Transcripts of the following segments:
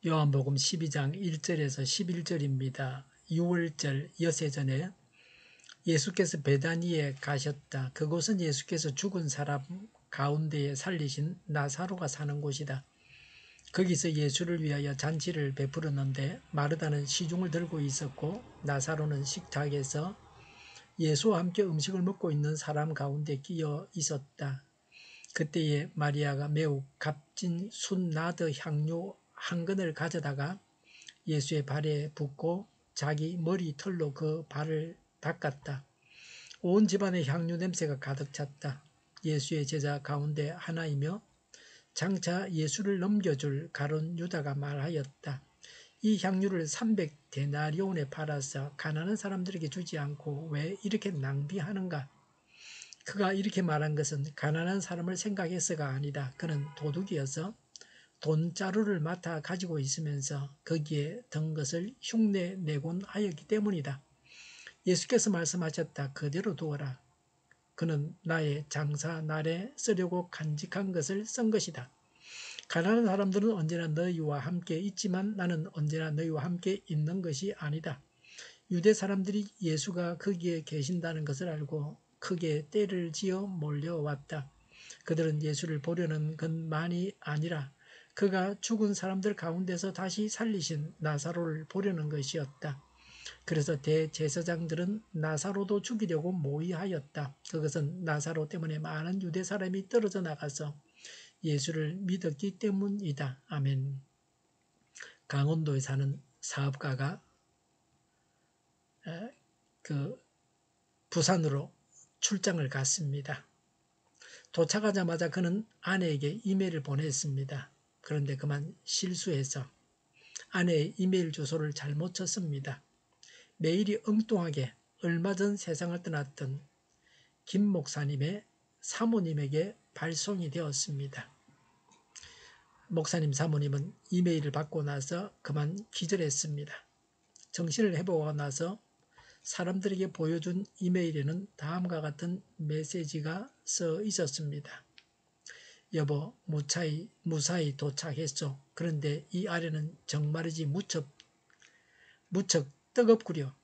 요한복음 12장 1절에서 11절입니다. 6월절 여세 전에 예수께서 베다니에 가셨다. 그곳은 예수께서 죽은 사람 가운데에 살리신 나사로가 사는 곳이다. 거기서 예수를 위하여 잔치를 베풀었는데 마르다는 시중을 들고 있었고 나사로는 식탁에서 예수와 함께 음식을 먹고 있는 사람 가운데 끼어 있었다. 그때에 마리아가 매우 값진 순나드 향료 한 근을 가져다가 예수의 발에 붓고 자기 머리 털로 그 발을 닦았다. 온 집안에 향유 냄새가 가득 찼다. 예수의 제자 가운데 하나이며 장차 예수를 넘겨줄 가룟 유다가 말하였다. 이 향유를 300데나리온에 팔아서 가난한 사람들에게 주지 않고 왜 이렇게 낭비하는가? 그가 이렇게 말한 것은 가난한 사람을 생각해서가 아니다. 그는 도둑이어서 돈자루를 맡아 가지고 있으면서 거기에 든 것을 흉내내곤 하였기 때문이다. 예수께서 말씀하셨다. 그대로 두어라. 그는 나의 장사 날에 쓰려고 간직한 것을 쓴 것이다. 가난한 사람들은 언제나 너희와 함께 있지만 나는 언제나 너희와 함께 있는 것이 아니다. 유대 사람들이 예수가 거기에 계신다는 것을 알고 크게 떼를 지어 몰려왔다. 그들은 예수를 보려는 것만이 아니라 그가 죽은 사람들 가운데서 다시 살리신 나사로를 보려는 것이었다. 그래서 대제사장들은 나사로도 죽이려고 모의하였다. 그것은 나사로 때문에 많은 유대 사람이 떨어져 나가서 예수를 믿었기 때문이다. 아멘. 강원도에 사는 사업가가 부산으로 출장을 갔습니다. 도착하자마자 그는 아내에게 이메일을 보냈습니다. 그런데 그만 실수해서 아내의 이메일 주소를 잘못 쳤습니다. 메일이 엉뚱하게 얼마 전 세상을 떠났던 김 목사님의 사모님에게 발송이 되었습니다. 목사님 사모님은 이메일을 받고 나서 그만 기절했습니다. 정신을 회복하고 나서 사람들에게 보여준 이메일에는 다음과 같은 메시지가 써 있었습니다. 여보, 무사히 도착했소. 그런데 이 아래는 정말이지 무척 뜨겁구려.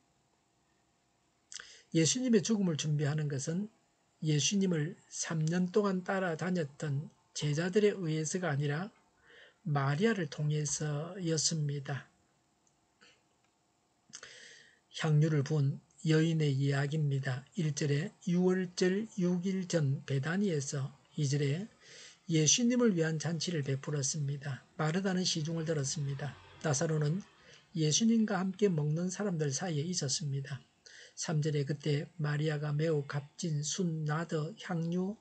예수님의 죽음을 준비하는 것은 예수님을 3년 동안 따라다녔던 제자들에 의해서가 아니라 마리아를 통해서였습니다. 향유를 부은 여인의 이야기입니다. 1절에 6월절 6일 전 베다니에서 2절에 예수님을 위한 잔치를 베풀었습니다. 마르다는 시중을 들었습니다. 나사로는 예수님과 함께 먹는 사람들 사이에 있었습니다. 3절에 그때 마리아가 매우 값진 순나드 향유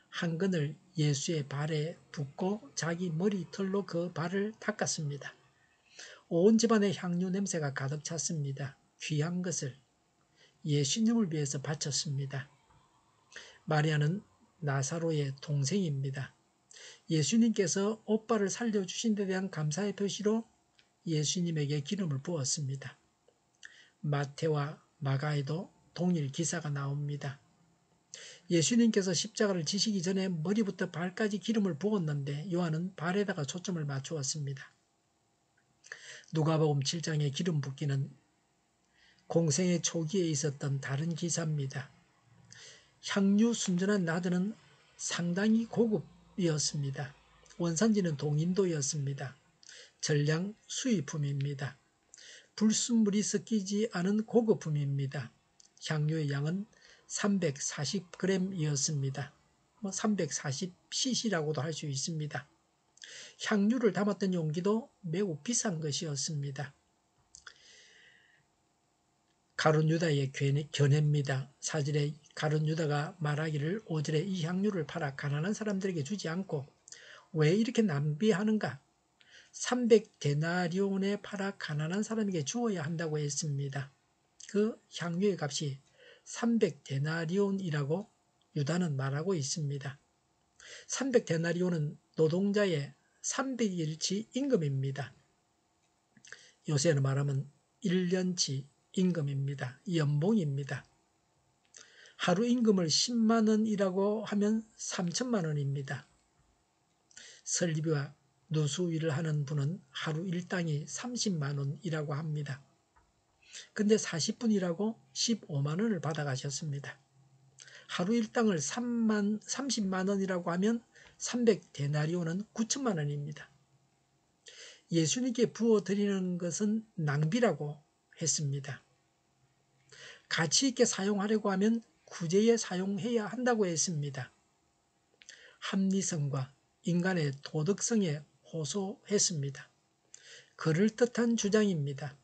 한 근을 예수의 발에 붓고 자기 머리털로 그 발을 닦았습니다. 온 집안에 향유 냄새가 가득 찼습니다. 귀한 것을 예수님을 위해서 바쳤습니다. 마리아는 나사로의 동생입니다. 예수님께서 오빠를 살려주신 데 대한 감사의 표시로 예수님에게 기름을 부었습니다. 마태와 마가에도 동일 기사가 나옵니다. 예수님께서 십자가를 지시기 전에 머리부터 발까지 기름을 부었는데 요한은 발에다가 초점을 맞추었습니다. 누가복음 7장의 기름 붓기는 공생의 초기에 있었던 다른 기사입니다. 향유 순전한 나드는 상당히 고급이었습니다. 원산지는 동인도였습니다. 전량 수입품입니다. 불순물이 섞이지 않은 고급품입니다. 향유의 양은 340g이었습니다. 340cc라고도 할 수 있습니다. 향유를 담았던 용기도 매우 비싼 것이었습니다. 가룟 유다의 견해입니다. 4절에 가룟 유다가 말하기를 5절에 이 향유를 팔아 가난한 사람들에게 주지 않고 왜 이렇게 낭비하는가? 300데나리온에 팔아 가난한 사람에게 주어야 한다고 했습니다. 그 향유의 값이 300데나리온이라고 유다는 말하고 있습니다. 300데나리온은 노동자의 300일치 임금입니다. 요새는 말하면 1년치 임금입니다. 연봉입니다. 하루 임금을 10만 원이라고 하면 3천만 원입니다. 설비와 누수 일을 하는 분은 하루 일당이 30만 원이라고 합니다. 근데 40분 일하고 15만 원을 받아가셨습니다. 하루 일당을 30만 원이라고 하면 300데나리온은 9천만 원입니다. 예수님께 부어드리는 것은 낭비라고 했습니다. 가치 있게 사용하려고 하면 구제에 사용해야 한다고 했습니다. 합리성과 인간의 도덕성에 호소했습니다. 그럴듯한 주장입니다.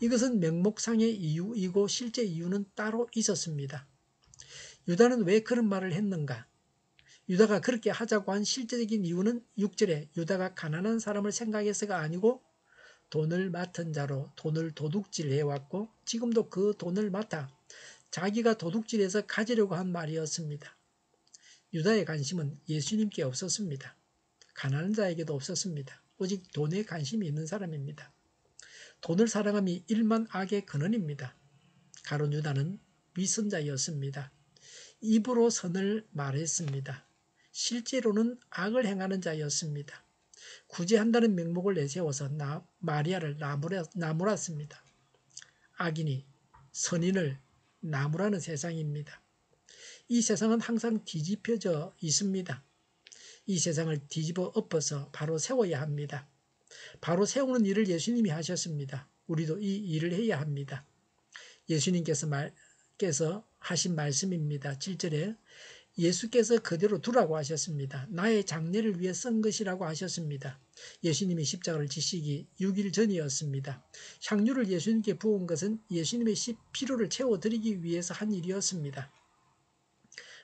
이것은 명목상의 이유이고 실제 이유는 따로 있었습니다. 유다는 왜 그런 말을 했는가? 유다가 그렇게 하자고 한 실제적인 이유는 6절에 유다가 가난한 사람을 생각해서가 아니고 돈을 맡은 자로 돈을 도둑질해왔고 지금도 그 돈을 맡아 자기가 도둑질해서 가지려고 한 말이었습니다. 유다의 관심은 예수님께 없었습니다. 가난한 자에게도 없었습니다. 오직 돈에 관심이 있는 사람입니다. 돈을 사랑함이 일만 악의 근원입니다. 가룟 유다는 위선자였습니다. 입으로 선을 말했습니다. 실제로는 악을 행하는 자였습니다. 구제한다는 명목을 내세워서 마리아를 나무랐습니다. 악인이 선인을 나무라는 세상입니다. 이 세상은 항상 뒤집혀져 있습니다. 이 세상을 뒤집어 엎어서 바로 세워야 합니다. 바로 세우는 일을 예수님이 하셨습니다. 우리도 이 일을 해야 합니다. 예수님께서 하신 말씀입니다. 7절에 예수께서 그대로 두라고 하셨습니다. 나의 장례를 위해 쓴 것이라고 하셨습니다. 예수님이 십자가를 지시기 6일 전이었습니다. 향유를 예수님께 부은 것은 예수님의 피로를 채워드리기 위해서 한 일이었습니다.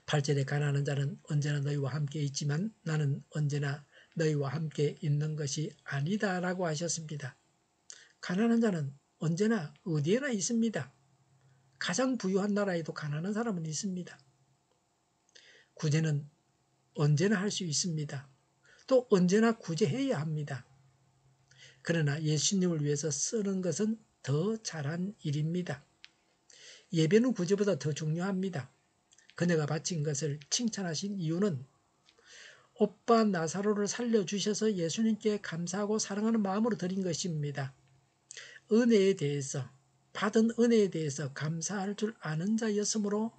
8절에 가난한 자는 언제나 너희와 함께 있지만 나는 언제나 너희와 함께 있는 것이 아니다 라고 하셨습니다. 가난한 자는 언제나 어디에나 있습니다. 가장 부유한 나라에도 가난한 사람은 있습니다. 구제는 언제나 할 수 있습니다. 또 언제나 구제해야 합니다. 그러나 예수님을 위해서 쓰는 것은 더 잘한 일입니다. 예배는 구제보다 더 중요합니다. 그네가 바친 것을 칭찬하신 이유는 오빠 나사로를 살려주셔서 예수님께 감사하고 사랑하는 마음으로 드린 것입니다. 은혜에 대해서, 받은 은혜에 대해서 감사할 줄 아는 자였으므로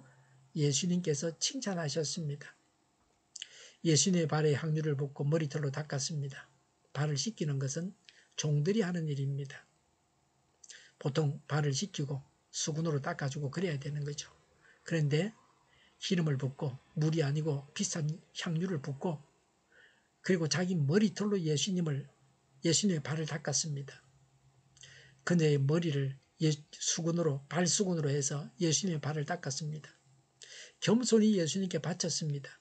예수님께서 칭찬하셨습니다. 예수님의 발에 향유를 붓고 머리털로 닦았습니다. 발을 씻기는 것은 종들이 하는 일입니다. 보통 발을 씻기고 수건으로 닦아주고 그래야 되는 거죠. 그런데 기름을 붓고 물이 아니고 비싼 향유를 붓고 그리고 자기 머리털로 예수님의 발을 닦았습니다. 그녀의 머리를 발수건으로 해서 예수님의 발을 닦았습니다. 겸손히 예수님께 바쳤습니다.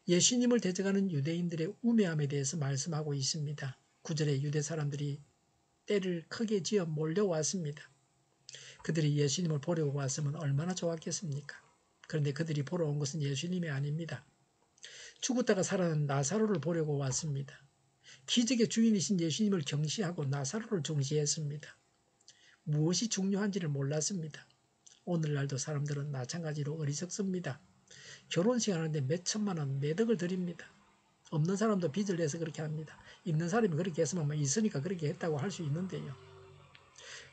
예수님을 대적하는 유대인들의 우매함에 대해서 말씀하고 있습니다. 9절에 유대 사람들이 때를 크게 지어 몰려왔습니다. 그들이 예수님을 보려고 왔으면 얼마나 좋았겠습니까? 그런데 그들이 보러 온 것은 예수님이 아닙니다. 죽었다가 살아난 나사로를 보려고 왔습니다. 기적의 주인이신 예수님을 경시하고 나사로를 중시했습니다. 무엇이 중요한지를 몰랐습니다. 오늘날도 사람들은 마찬가지로 어리석습니다. 결혼식 하는데 몇 천만 원, 몇 억을 드립니다. 없는 사람도 빚을 내서 그렇게 합니다. 있는 사람이 그렇게 했으면 있으니까 그렇게 했다고 할 수 있는데요.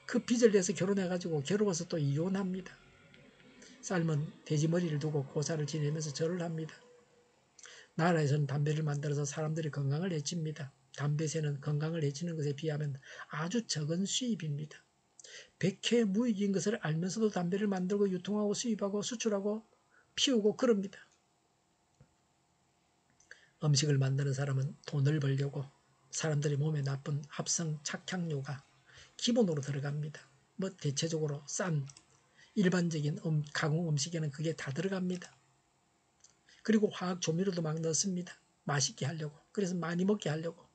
그 빚을 내서 결혼해가지고 괴로워서 또 이혼합니다. 삶은 돼지머리를 두고 고사를 지내면서 절을 합니다. 나라에서는 담배를 만들어서 사람들의 건강을 해칩니다. 담배세는 건강을 해치는 것에 비하면 아주 적은 수입입니다. 백해 무익인 것을 알면서도 담배를 만들고 유통하고 수입하고 수출하고 피우고 그럽니다. 음식을 만드는 사람은 돈을 벌려고 사람들의 몸에 나쁜 합성 착향료가 기본으로 들어갑니다. 대체적으로 싼 일반적인 가공 음식에는 그게 다 들어갑니다. 그리고 화학 조미료도 막 넣습니다. 맛있게 하려고. 그래서 많이 먹게 하려고.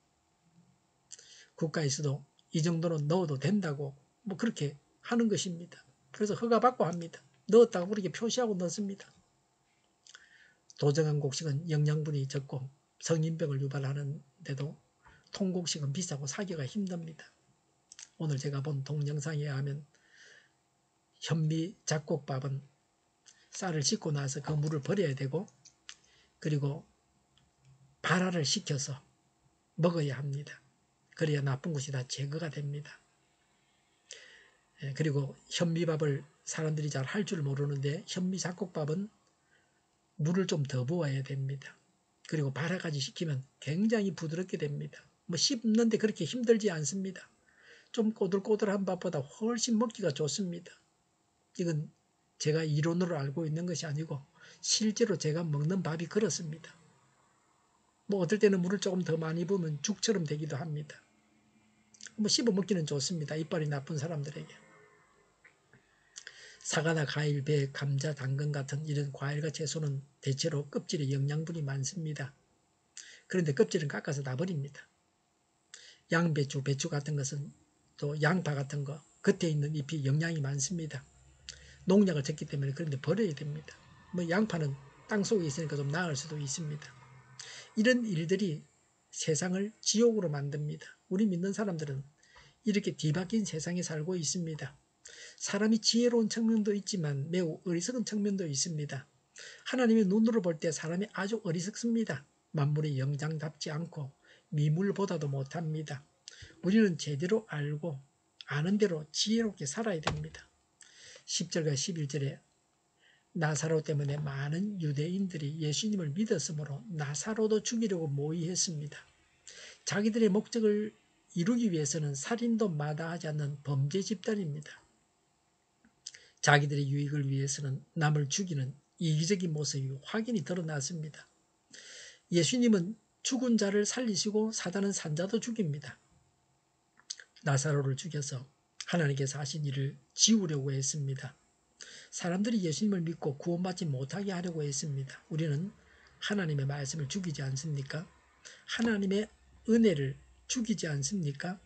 국가에서도 이 정도는 넣어도 된다고 그렇게 하는 것입니다. 그래서 허가받고 합니다. 넣었다고 그렇게 표시하고 넣습니다. 도정한 곡식은 영양분이 적고 성인병을 유발하는데도 통곡식은 비싸고 사기가 힘듭니다. 오늘 제가 본 동영상에 의하면 현미 잡곡밥은 쌀을 씻고 나서 그 물을 버려야 되고 그리고 발화를 시켜서 먹어야 합니다. 그래야 나쁜 것이 다 제거가 됩니다. 그리고 현미밥을 사람들이 잘 할 줄 모르는데 현미 잡곡밥은 물을 좀 더 부어야 됩니다. 그리고 발화까지 시키면 굉장히 부드럽게 됩니다. 뭐 씹는데 그렇게 힘들지 않습니다. 좀 꼬들꼬들한 밥보다 훨씬 먹기가 좋습니다. 이건 제가 이론으로 알고 있는 것이 아니고 실제로 제가 먹는 밥이 그렇습니다. 뭐 어떨 때는 물을 조금 더 많이 부으면 죽처럼 되기도 합니다. 뭐 씹어 먹기는 좋습니다. 이빨이 나쁜 사람들에게. 사과나 과일, 배, 감자, 당근 같은 이런 과일과 채소는 대체로 껍질에 영양분이 많습니다. 그런데 껍질은 깎아서 놔버립니다. 양배추, 배추 같은 것은 또 양파 같은 거 겉에 있는 잎이 영양이 많습니다. 농약을 쳤기 때문에 그런데 버려야 됩니다. 뭐 양파는 땅속에 있으니까 좀 나을 수도 있습니다. 이런 일들이 세상을 지옥으로 만듭니다. 우리 믿는 사람들은 이렇게 뒤바뀐 세상에 살고 있습니다. 사람이 지혜로운 측면도 있지만 매우 어리석은 측면도 있습니다. 하나님의 눈으로 볼 때 사람이 아주 어리석습니다. 만물의 영장답지 않고 미물보다도 못합니다. 우리는 제대로 알고 아는 대로 지혜롭게 살아야 됩니다. 10절과 11절에 나사로 때문에 많은 유대인들이 예수님을 믿었으므로 나사로도 죽이려고 모의했습니다. 자기들의 목적을 이루기 위해서는 살인도 마다하지 않는 범죄 집단입니다. 자기들의 유익을 위해서는 남을 죽이는 이기적인 모습이 확연히 드러났습니다. 예수님은 죽은 자를 살리시고 사단은 산 자도 죽입니다. 나사로를 죽여서 하나님께서 하신 일을 지우려고 했습니다. 사람들이 예수님을 믿고 구원받지 못하게 하려고 했습니다. 우리는 하나님의 말씀을 죽이지 않습니까? 하나님의 은혜를 죽이지 않습니까?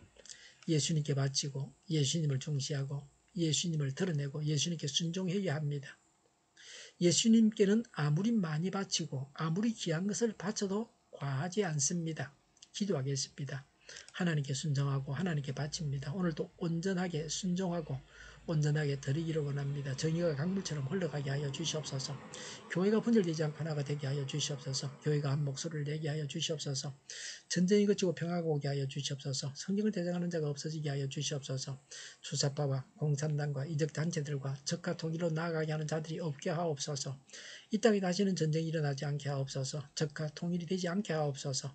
예수님께 바치고 예수님을 중시하고 예수님을 드러내고 예수님께 순종해야 합니다. 예수님께는 아무리 많이 바치고 아무리 귀한 것을 바쳐도 과하지 않습니다. 기도하겠습니다. 하나님께 순종하고 하나님께 바칩니다. 오늘도 온전하게 순종하고 온전하게 드리기를 원합니다. 정의가 강물처럼 흘러가게 하여 주시옵소서. 교회가 분열되지 않고 하나가 되게 하여 주시옵소서. 교회가 한 목소리를 내게 하여 주시옵소서. 전쟁이 그치고 평화가 오게 하여 주시옵소서. 성경을 대적하는 자가 없어지게 하여 주시옵소서. 주사파와 공산당과 이적 단체들과 적과 통일로 나아가게 하는 자들이 없게 하옵소서. 이 땅에 다시는 전쟁이 일어나지 않게 하옵소서. 적과 통일이 되지 않게 하옵소서.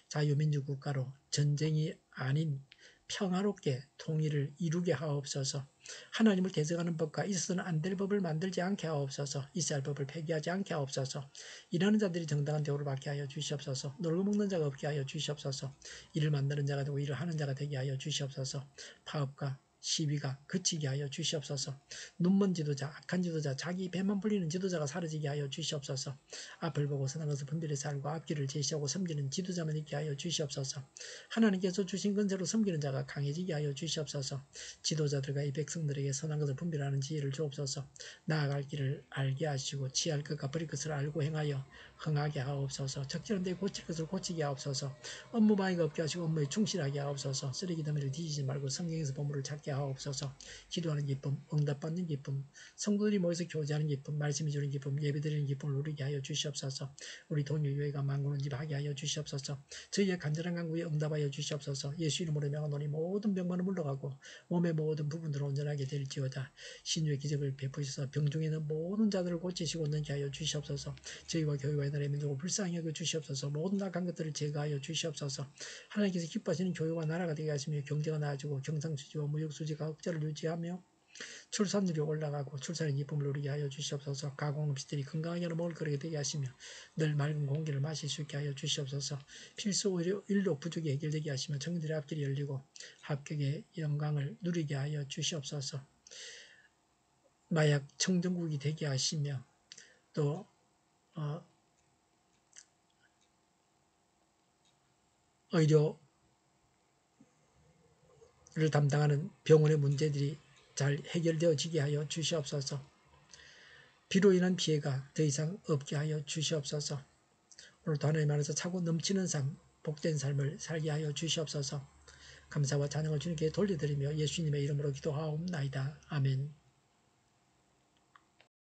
자유민주 국가로 전쟁이 아닌 평화롭게 통일을 이루게 하옵소서. 하나님을 대적하는 법과 있어서는 안 될 법을 만들지 않게 하옵소서. 있어야 할 법을 폐기하지 않게 하옵소서. 일하는 자들이 정당한 대우를 받게 하여 주시옵소서. 놀고 먹는 자가 없게 하여 주시옵소서. 일을 만드는 자가 되고 일을 하는 자가 되게 하여 주시옵소서. 파업과 시비가 그치게 하여 주시옵소서. 눈먼 지도자, 악한 지도자, 자기 배만 불리는 지도자가 사라지게 하여 주시옵소서. 앞을 보고 선한 것을 분별해서 알고 앞길을 제시하고 섬기는 지도자만 있게 하여 주시옵소서. 하나님께서 주신 건세로 섬기는 자가 강해지게 하여 주시옵소서. 지도자들과 이 백성들에게 선한 것을 분별하는 지혜를 주옵소서. 나아갈 길을 알게 하시고 취할 것과 버릴 것을 알고 행하여 흥하게 하옵소서. 적절한 데 고칠 것을 고치게 하옵소서. 업무 방해가 없게 하시고 업무에 충실하게 하옵소서. 쓰레기 더미를 뒤지지 말고 성경에서 보물을 찾게 하옵소서. 기도하는 기쁨, 응답받는 기쁨, 성도들이 모여서 교제하는 기쁨, 말씀이 주는 기쁨, 예배드리는 기쁨을 누리게 하여 주시옵소서. 우리 동료교회가 만군을 집하게 하여 주시옵소서. 저희의 간절한 간구에 응답하여 주시옵소서. 예수 이름으로 명하노니 모든 병만은 물러가고 몸의 모든 부분들을 온전하게 될지어다. 신유의 기적을 베푸셔서 병중에 있는 모든 자들을 고치시고 넘게 하여 주시옵소서. 저희와 교회와 나라의 민족을 불쌍히 여겨 주시옵소서. 모든 악한 것들을 제거하여 주시옵소서. 하나님께서 기뻐하시는 교회와 나라가 되게 하시며 경제가 나아지고 경상수지와 무역수지가 흑자를 유지하며 출산율이 올라가고 출산의 기쁨을 누리게 하여 주시옵소서. 가공음식들이 건강하게 하는 먹을 거리게 되게 하시며 늘 맑은 공기를 마실 수 있게 하여 주시옵소서. 필수 일로 부족이 해결되게 하시며 청년들의 앞길이 열리고 합격의 영광을 누리게 하여 주시옵소서. 마약 청정국이 되게 하시며 또 의료를 담당하는 병원의 문제들이 잘 해결되어지게 하여 주시옵소서. 비로 인한 피해가 더 이상 없게 하여 주시옵소서. 오늘도 하나님 안에서 차고 넘치는 삶, 복된 삶을 살게 하여 주시옵소서. 감사와 찬양을 주님께 돌려드리며 예수님의 이름으로 기도하옵나이다. 아멘.